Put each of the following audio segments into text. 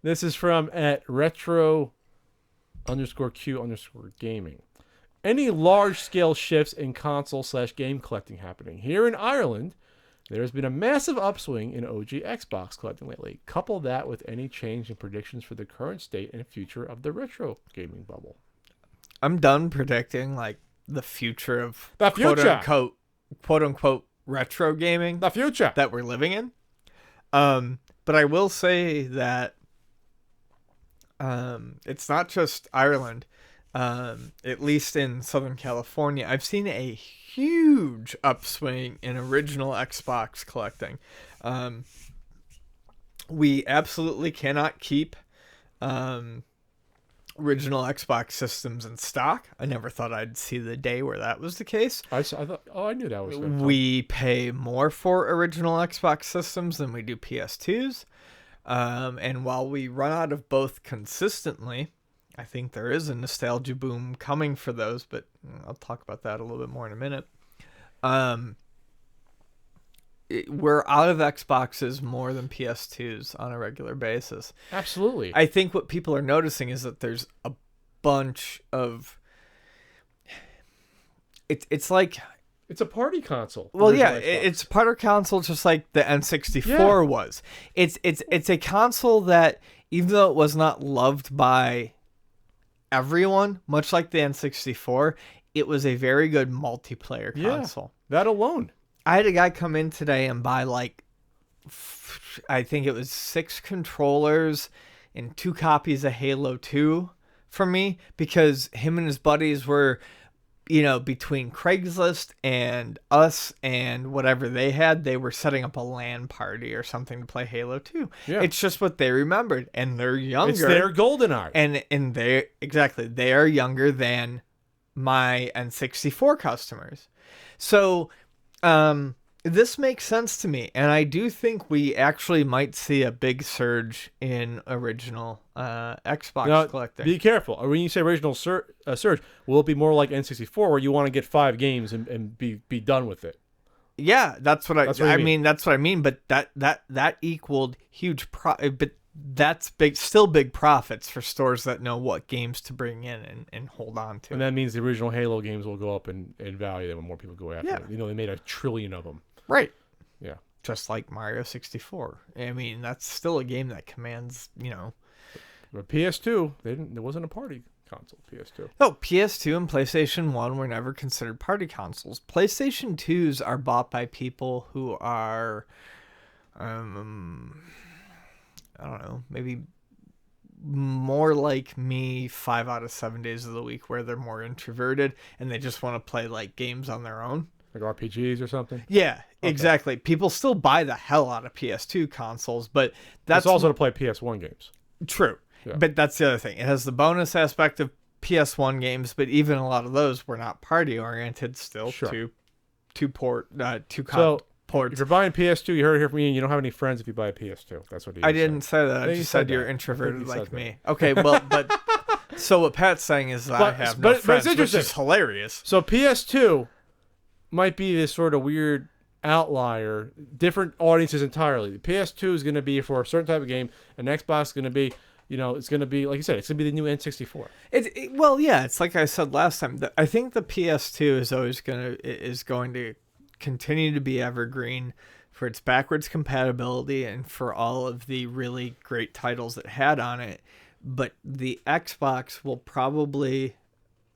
This is from at retro underscore Q underscore gaming. Any large-scale shifts in console/game collecting happening? Here in Ireland, there has been a massive upswing in OG Xbox collecting lately. Couple that with any change in predictions for the current state and future of the retro gaming bubble. I'm done predicting like the future of The future. quote unquote retro gaming The future. that we're living in. But I will say that it's not just Ireland. At least in Southern California, I've seen a huge upswing in original Xbox collecting. We absolutely cannot keep original Xbox systems in stock. I never thought I'd see the day where that was the case. I thought. Oh, I knew that was going to come. We pay more for original Xbox systems than we do PS2s. And while we run out of both consistently, I think there is a nostalgia boom coming for those, but I'll talk about that a little bit more in a minute. We're out of Xboxes more than PS2s on a regular basis. Absolutely. I think what people are noticing is that there's a bunch of... It's like... It's a party console. Well, Original yeah, Xbox. it's part of console just like the N64 was. It's a console that, even though it was not loved by everyone, much like the N64, it was a very good multiplayer console. That alone. I had a guy come in today and buy I think it was 6 controllers and 2 copies of Halo 2 for me, because him and his buddies were, between Craigslist and us and whatever they had, they were setting up a LAN party or something to play Halo 2. Yeah. It's just what they remembered, and they're younger. It's their GoldenEye. And they are younger than my N64 customers. So this makes sense to me, and I do think we actually might see a big surge in original Xbox collecting. Be careful. When you say original surge, will it be more like N64 where you want to get 5 games and be done with it? Yeah, that's what I mean. That's what I mean. But that equaled huge but that's still big profits for stores that know what games to bring in and hold on to. And that means the original Halo games will go up in value when more people go after it. They made 1 trillion of them. Right. Yeah. Just like Mario 64. I mean, that's still a game that commands, But PS2, there wasn't a party console, PS2. No, PS2 and PlayStation 1 were never considered party consoles. PlayStation 2s are bought by people who are, I don't know, maybe more like me 5 out of 7 days of the week, where they're more introverted and they just want to play like games on their own. Like RPGs or something? Yeah, exactly. People still buy the hell out of PS2 consoles, but that's also to play PS1 games. True. Yeah. But that's the other thing. It has the bonus aspect of PS1 games, but even a lot of those were not party oriented still. Sure. Two ports. If you're buying PS2, you heard it here from me, and you don't have any friends if you buy a PS2. That's what he I didn't say that. I just said you're introverted like me. Okay, well, but so what Pat's saying is that I have no friends, but it's interesting. Which is hilarious. So PS2 might be this sort of weird outlier, different audiences entirely. The PS2 is going to be for a certain type of game, and Xbox is going to be, it's going to be, like you said, it's going to be the new N64. Well, yeah, it's like I said last time. I think the PS2 is going to continue to be evergreen for its backwards compatibility and for all of the really great titles it had on it. But the Xbox will probably,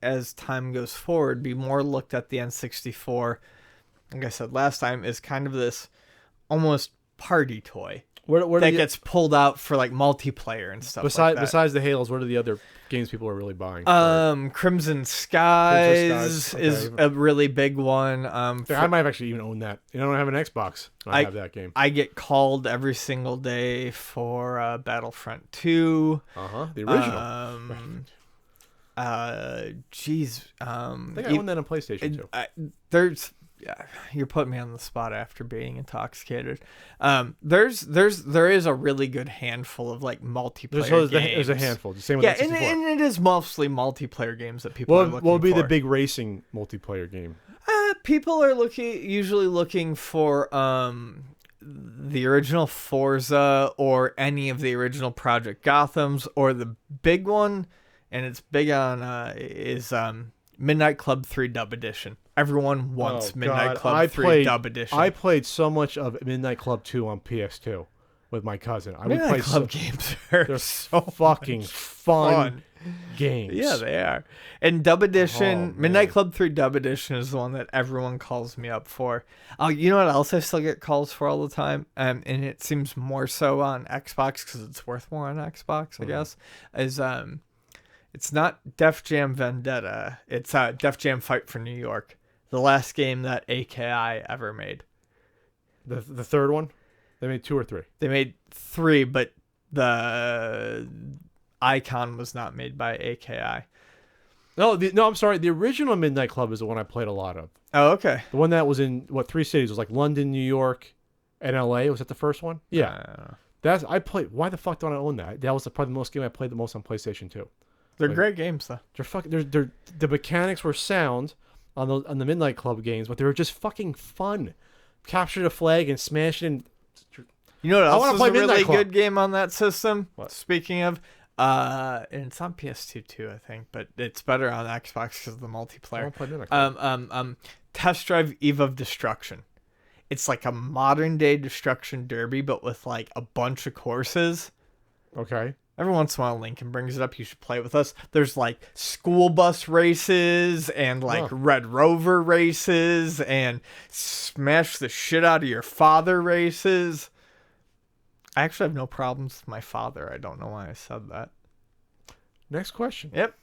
as time goes forward, be more looked at the N64, like I said last time, is kind of this almost party toy that gets pulled out for like multiplayer and stuff like that. Besides the Halos, what are the other games people are really buying? Crimson Skies is a really big one. I might have actually even owned that. I don't have an Xbox. I have that game. I get called every single day for Battlefront 2. The original. I think I own that on PlayStation too. You're putting me on the spot after being intoxicated. There is a really good handful of like multiplayer games. There's a handful. Same with N64. and it is mostly multiplayer games that people are looking for. What would be the big racing multiplayer game? People are usually looking for the original Forza or any of the original Project Gothams, or the big one, and it's big on is Midnight Club 3 Dub Edition. Everyone wants Oh, Midnight God. Club 3 Dub Edition. I played so much of Midnight Club 2 on PS2 with my cousin. I would Midnight play Club games are they're so fucking fun games. Yeah, they are. And Dub Edition, Oh, Midnight man. Club 3 Dub Edition is the one that everyone calls me up for. Oh, you know what else I still get calls for all the time? And it seems more so on Xbox because it's worth more on Xbox, I guess. Is it's not Def Jam Vendetta. It's Def Jam Fight for New York, the last game that AKI ever made. The third one? They made 2 or 3. They made 3, but the icon was not made by AKI. No, I'm sorry. The original Midnight Club is the one I played a lot of. Oh, okay. The one that was in 3 cities. It was like London, New York, and LA. Was that the first one? Yeah. I played. Why the fuck don't I own that? That was probably the most game I played the most on PlayStation 2. They're Like, great games though. They're the mechanics were sound on the Midnight Club games, but they were just fucking fun. Capture the flag and smash it in. You know what I wanna else is play a really Midnight Club. good game on that system? What? Speaking of, and it's on PS2 too, I think, but it's better on Xbox because of the I multiplayer. want to play Midnight Club. Test Drive Eve of Destruction. It's like a modern day Destruction Derby, but with like a bunch of courses. Okay. Every once in a while, Lincoln brings it up. You should play it with us. There's like school bus races and like Huh. Red Rover races and smash the shit out of your father races. I actually have no problems with my father. I don't know why I said that. Next question. Yep.